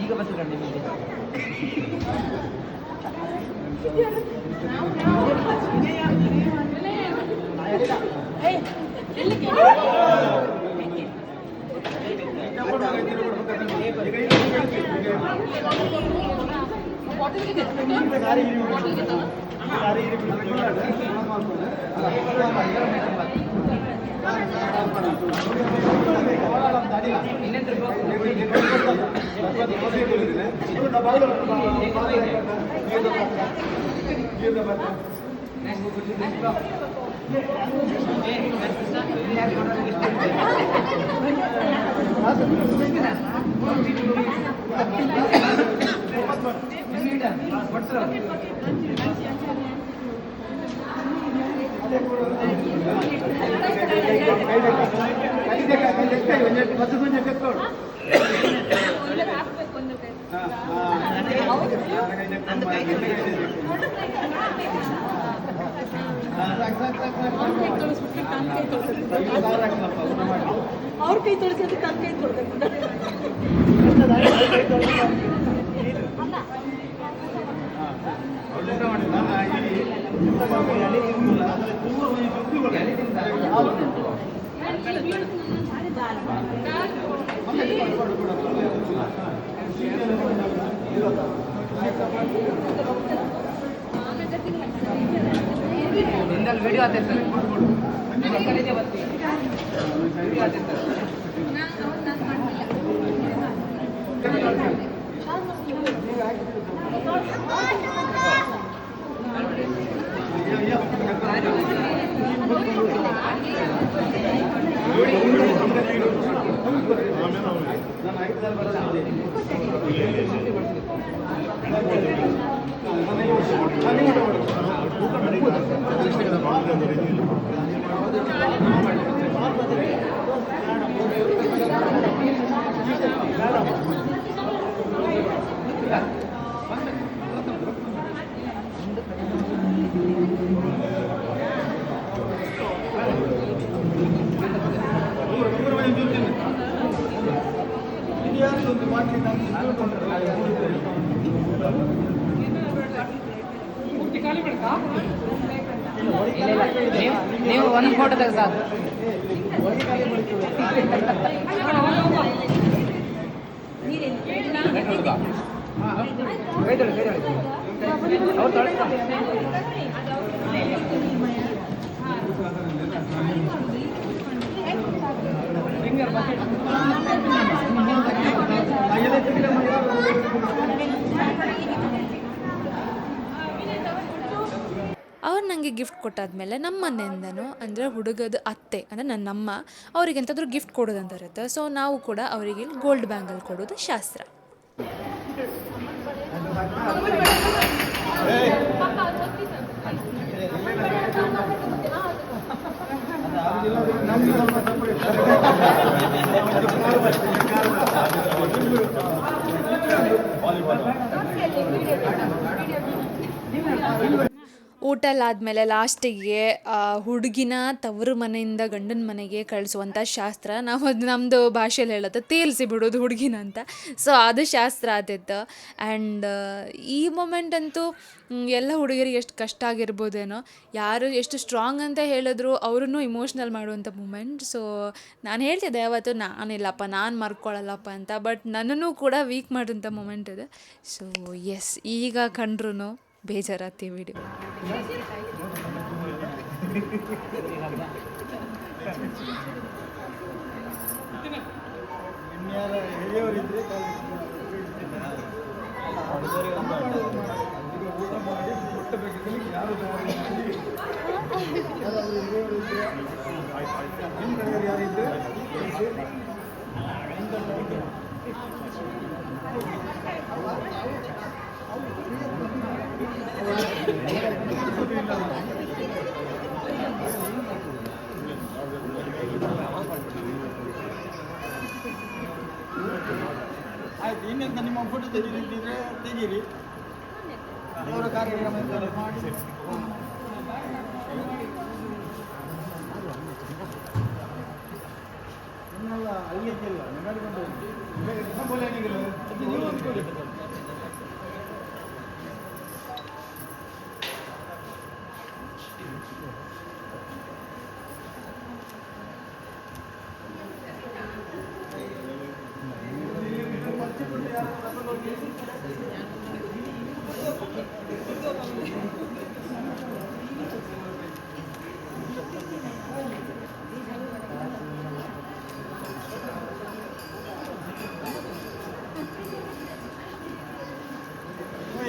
[SPEAKER 4] ಈಗ ಬಸ್ ಕಂಡು ನಿಮಗೆ
[SPEAKER 5] ಅವ್ರ ಕೈ ತೊಳಿಸಿದ್ರೆ ನನ್ನ ಕೈ ತೊಳ್ಬೇಕು.
[SPEAKER 4] ವಿಡಿಯೋ ಆತೆ ಸರ್ ಕಲಿತೆ ಬರ್ತೀವಿ ವಿಡಿಯೋ ಆತೆ ಸರ್ ನೀವು ಒಂದು ಫೋಟೋ ತೆಗೆದು ಸಾಕು
[SPEAKER 1] ಅವ್ರು ನನಗೆ ಗಿಫ್ಟ್ ಕೊಟ್ಟಾದ್ಮೇಲೆ ನಮ್ಮ ಮನೆಯಿಂದನೂ ಅಂದರೆ ಹುಡುಗದ ಅತ್ತೆ ಅಂದರೆ ನನ್ನಮ್ಮ ಅವ್ರಿಗೆ ಎಂತಾದರೂ ಗಿಫ್ಟ್ ಕೊಡೋದಂತ ಇರುತ್ತೆ. ಸೊ ನಾವು ಕೂಡ ಅವರಿಗೆ ಗೋಲ್ಡ್ ಬ್ಯಾಂಗಲ್ ಕೊಡೋದು ಶಾಸ್ತ್ರ. ಊಟ ಎಲ್ಲ ಆದಮೇಲೆ ಲಾಸ್ಟಿಗೆ ಹುಡುಗಿನ ತವರು ಮನೆಯಿಂದ ಗಂಡನ ಮನೆಗೆ ಕಳಿಸುವಂಥ ಶಾಸ್ತ್ರ. ನಾವು ಅದು ನಮ್ಮದು ಭಾಷೆಯಲ್ಲಿ ಹೇಳುತ್ತೆ ತೇಲ್ಸಿ ಬಿಡೋದು ಹುಡುಗಿನ ಅಂತ. ಸೊ ಅದು ಶಾಸ್ತ್ರ ಆದಿತ್ತು. ಆ್ಯಂಡ್ ಈ ಮೊಮೆಂಟ್ ಅಂತೂ ಎಲ್ಲ ಹುಡುಗರಿಗೆ ಎಷ್ಟು ಕಷ್ಟ ಆಗಿರ್ಬೋದೇನೋ. ಯಾರು ಎಷ್ಟು ಸ್ಟ್ರಾಂಗ್ ಅಂತ ಹೇಳಿದ್ರು ಅವ್ರೂ ಇಮೋಷ್ನಲ್ ಮಾಡುವಂಥ ಮೂಮೆಂಟ್. ಸೊ ನಾನು ಹೇಳ್ತಿದ್ದೆ ಯಾವತ್ತು ನಾನಿಲ್ಲಪ್ಪ ನಾನು ಮರ್ಕೊಳ್ಳಲ್ಲಪ್ಪ ಅಂತ. ಬಟ್ ನನ್ನನ್ನು ಕೂಡ ವೀಕ್ ಮಾಡೋಂಥ ಮೂಮೆಂಟ್ ಇದೆ. ಸೊ ಎಸ್, ಈಗ ಕಂಡ್ರೂ ಬೇಜಾರಾಗ್ತಿ ವಿಡಿಯೋ.
[SPEAKER 6] ಆಯ್ತು, ಇನ್ನೆಂತ ನಿಮ್ಮ ಫೋಟೋ ತೆಗೀರಿದ್ರೆ ತೆಗೀರಿ. ಅವರ ಕಾರ್ಯಕ್ರಮ ಮಾಡಿ ಇನ್ನೆಲ್ಲ ಬರ್ಲಿಕ್ಕಿಲ್ಲ ನಗಾಡಿಕೊಂಡು ಹೋಗಿ ನೀವು ಅಂದ್ಕೊಳ್ಳಿ.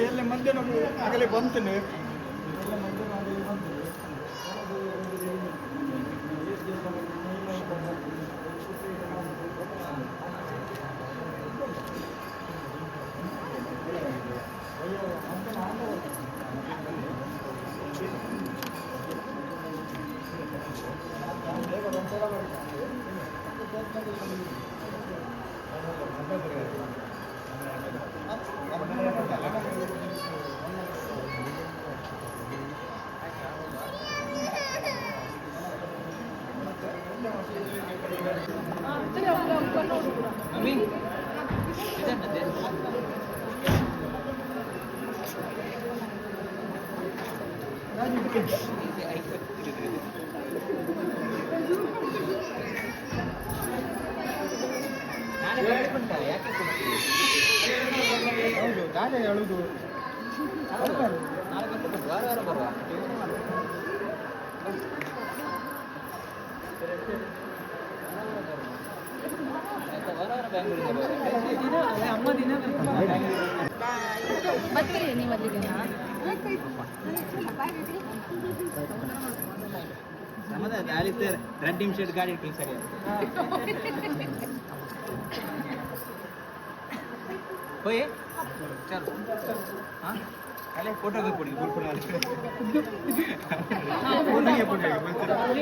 [SPEAKER 6] ಎಲ್ಲ ಮಧ್ಯಾಹ್ನ ಆಗಲೇ ಬಂತೇನೆ ಎಲ್ಲ ಮಧ್ಯಾಹ್ನ ಆಗಲೇ ಬಂತು. ಹೌದು ಗಾಡಿ ಹೇಳುದು
[SPEAKER 4] ವಾರ ಬರುವ ಅಮ್ಮ ದಿನ
[SPEAKER 2] ಬರ್ತೀರಿ ನೀವು ಅಲ್ಲಿಗೆನಾ?
[SPEAKER 4] ನಮ್ಮದು ಅಲ್ಲಿ ರೆಡ್ ಟೀಮ್ ಶರ್ಟ್ ಗಾಡಿ ಇಟ್ಟು ಸರಿ ಹೋಯ್ ಚಲೋ ಹಾಂ ಅಲ್ಲೇ ಫೋಟೋಗೆ ಕೊಡಿ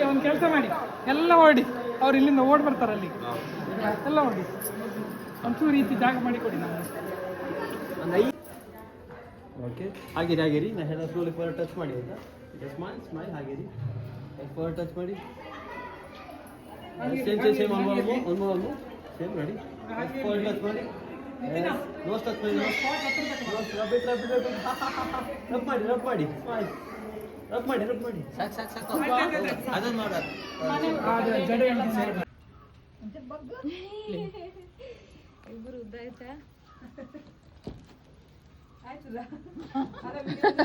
[SPEAKER 7] ಒಂದು ಕೆಲಸ ಮಾಡಿ ಎಲ್ಲ ಓಡಿ ಅವ್ರು ಇಲ್ಲಿಂದ ಓಡಿ ಬರ್ತಾರೆ ಅಲ್ಲಿ ಎಲ್ಲ ಓಡಿ ಒಂಚೂರು ರೀತಿ ಜಾಗ ಮಾಡಿ ಕೊಡಿ ನಾವು.
[SPEAKER 6] ಓಕೆ ಹಾಗೇರಿ ಹಾಗೇರಿ ನಾ ಹೇಳೋ ಸ್ಲೋಲಿ ಫೋರ್ ಟಚ್ ಮಾಡಿ ಆಯ್ತಾ ಸ್ಮೈಲ್ ಸ್ಮೈಲ್ ಹಾಗೇರಿ ಫೋರ್ ಟಚ್ ಮಾಡಿ ಸೇಮ್ ಸೇಮ್ ಸೇಮ್ ಒಂದು ಸೇಮ್ ರೆಡಿ ಫೋರ್ ಟಚ್ ಮಾಡಿ ನೋಸ್ ಟಚ್ ಮಾಡಿ ರಬ್ ಮಾಡಿ ಸ್ಮೈಲ್ ರಬ್ ಮಾಡಿ
[SPEAKER 4] ಸಾಕು ಅದನ್ನು ಮಾಡೋದು
[SPEAKER 7] ಜಡೆ
[SPEAKER 2] ಇಬ್ಬರು ಉದ್ದ ಆಯ್ತಾ?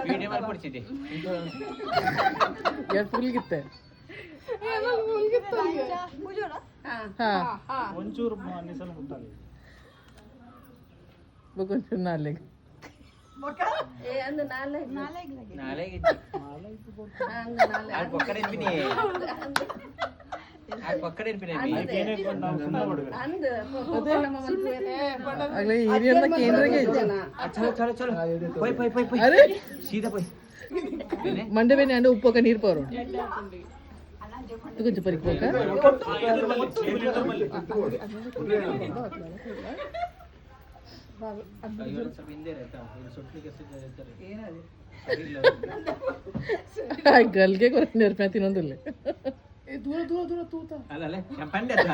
[SPEAKER 4] ವಿಡಿಯೋ ಮಾಡ್ಕೊಡ್ತಿದ್ದೆ
[SPEAKER 7] ಫುಲ್ಗಿತ್ತೆ
[SPEAKER 6] ಒಂಚೂರು ನಿಸಲು ಮುಟ್ಟಾలి
[SPEAKER 7] ಒಂಚೂರು ನಾಲ್ಗೆ
[SPEAKER 4] ನಾಳೆಗೆ ಆಡ್ ಪಕ್ಕಡೆ ಇರ್ತೀನಿ ಆಡ್ ಪಕ್ಕಡೆ ಇರ್ತೀನಿ
[SPEAKER 6] ನಾವು ಸುಮ್ಮನೆ ಕೊಡಬೇಕು
[SPEAKER 7] ಆಗಲೇ ಹಿರಿಯರ ಕೇಂದ್ರಕ್ಕೆ
[SPEAKER 4] ಚಲೋ ಚಲೋ ಚಲೋ ಪೈ ಪೈ ಪೈ ಪೈ
[SPEAKER 7] ಅರೆ
[SPEAKER 4] ಸೀದಾ ಪೈ
[SPEAKER 7] ಮಂಡೆ ಬೇನೆ ಅಂಡೆ ಉಪ್ಪು ఒక ನೀರು పోరు కొంచెం పరిపోక
[SPEAKER 4] ಸ್ವಲ್ಪ ಹಿಂದೆ ಇರ್ತಾ ಇದು ಸೊಟ್ಲಿಗೆ ಏನದು
[SPEAKER 7] ಗಲ್ಗೆ ಕೊರ ನೆರ್ಪ ತಿನ್ನೋದಿಲ್ಲ ದೂರ ದೂರ ದೂರ ತೂತ
[SPEAKER 4] ಅಲ್ಲ ಅಲ್ಲ ಪಂಡೆ ಅದ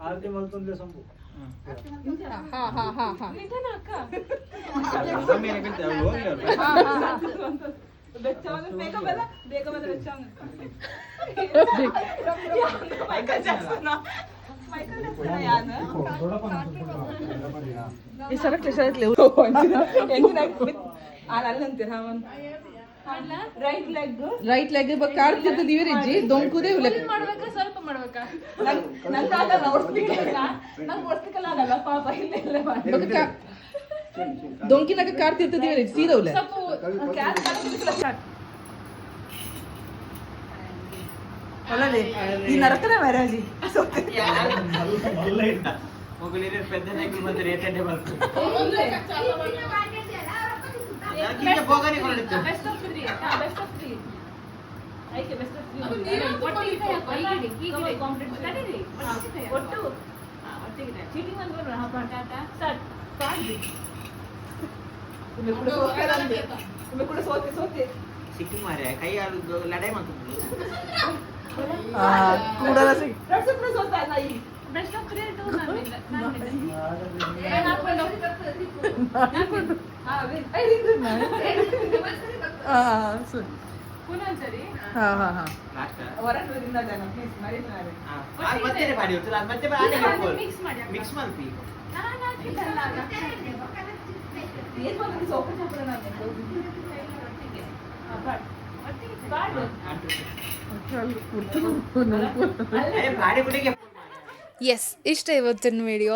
[SPEAKER 6] ಆರ್ತಿ ಮಲ್ತೊಂದೆ ಸಂಬು
[SPEAKER 2] ಹಾ ಹಾ ಹಾ ಹಾ
[SPEAKER 4] ಸಮಯ ಹೇಳ್ತಾರೆ ಹೋಗಿ
[SPEAKER 7] ಈ ಸರಕ್ಲೆ ಸರಕ್ಲೆ ರೈಟ್ ಲೆಗ್ ಕಾಡ್ತಿರ್ತಿದೀವಿ ರಿಜ್ಜಿ ದೊಂಕುದೇ
[SPEAKER 2] ಮಾಡ್ಬೇಕಾ ಸ್ವಲ್ಪ ಮಾಡ್ಬೇಕಾ?
[SPEAKER 7] ದೊಂಕಿನಾಗ ಕಾಡ್ತಿರ್ತಿದೀವಿ ರಿಜ್ಜಿ ಸೀದವ್ಲೆ
[SPEAKER 5] ಈ ನರಕದ ವರಾಜಿ
[SPEAKER 4] ಮೊಗಲಿರ ಪೆದ್ದ ನಾಯಕರು ಬಂದು ರೇಟ್ ಅಂಡೆ ಬರ್ತಾರೆ ಹೋಗನೆ ಕೊಡುತ್ತೆ
[SPEAKER 2] ಬೆಸ್ಟ್ ಆಫ್ 3 ಬೆಸ್ಟ್ ಆಫ್ 3 ಐಕೆ ಬೆಸ್ಟ್ ಆಫ್ 3 ಈಗ ಕಾಂಪಿಟೇಟ್ ಕರೀರಿ ಒಟ್ಟು ಒಟ್ಟಿಗೆ ಚೀಟಿಂಗ್ ಒಂದು ಬರೋಣ ಹಾ ಟಾಟಾ ಸ್ಟಾರ್ಟ್
[SPEAKER 5] ಕೂಡ ಸೋತೆ
[SPEAKER 4] ಸಿಕ್ಕು ಮಾರೆ ಕೈ ಆಡುದು ಲಡಾಯಿ ಮಾಡ್ಕೊಂಡು
[SPEAKER 5] ಕೂಡಲ ಸಿಗ್
[SPEAKER 2] ಬೆಸ್ಟ್ ಆಫ್ 3 2
[SPEAKER 5] ಸರಿ
[SPEAKER 2] ಪುನಃ ಸರಿ
[SPEAKER 5] ಹಾ ಹಾ ಹಾ
[SPEAKER 4] ಹೊರಗಿಂದ ಜನ ಪ್ಲೀಸ್ ಮರೀತಾರೆ
[SPEAKER 6] ಮತ್ತೆ ಮಾಡಿ ಮತ್ತೆ
[SPEAKER 2] ಮಿಕ್ಸ್ ಮಾಡಿ
[SPEAKER 6] ಮಿಕ್ಸ್ ಮಾಡಿ
[SPEAKER 2] ನಾನು ಹಾಕಿದ್ದಲ್ಲ
[SPEAKER 4] ಏನ್ ಬಂದ್ರೆ ಸೋಪು ಚಾಪಡ ನಾನು
[SPEAKER 6] ಭಾರಿ ಬಿಡಿಗೆ
[SPEAKER 1] ಎಸ್ ಇಷ್ಟ ಇವತ್ತಿನ ವಿಡಿಯೋ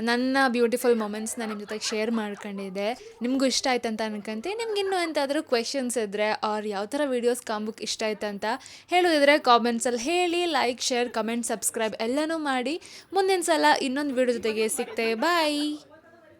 [SPEAKER 1] ನನ್ನ ಬ್ಯೂಟಿಫುಲ್ ಮೊಮೆಂಟ್ಸ್ನ ನಿಮ್ಮ ಜೊತೆಗೆ ಶೇರ್ ಮಾಡ್ಕೊಂಡಿದ್ದೆ. ನಿಮಗೂ ಇಷ್ಟ ಆಯ್ತು ಅಂತ ಅನ್ಕೊಂತೀನಿ. ನಿಮ್ಗೆ ಇನ್ನೂ ಎಂತಾದರೂ ಕ್ವೆಶನ್ಸ್ ಇದ್ದರೆ ಅವ್ರು ಯಾವ ಥರ ವೀಡಿಯೋಸ್ ಕಾಂಬುಕ್ ಇಷ್ಟ ಆಯ್ತು ಅಂತ ಹೇಳೋದಿದ್ರೆ ಕಾಮೆಂಟ್ಸಲ್ಲಿ ಹೇಳಿ. ಲೈಕ್, ಶೇರ್, ಕಮೆಂಟ್, ಸಬ್ಸ್ಕ್ರೈಬ್ ಎಲ್ಲನೂ ಮಾಡಿ. ಮುಂದಿನ ಸಲ ಇನ್ನೊಂದು ವೀಡಿಯೋ ಜೊತೆಗೆ ಸಿಗ್ತೇವೆ. ಬಾಯ್.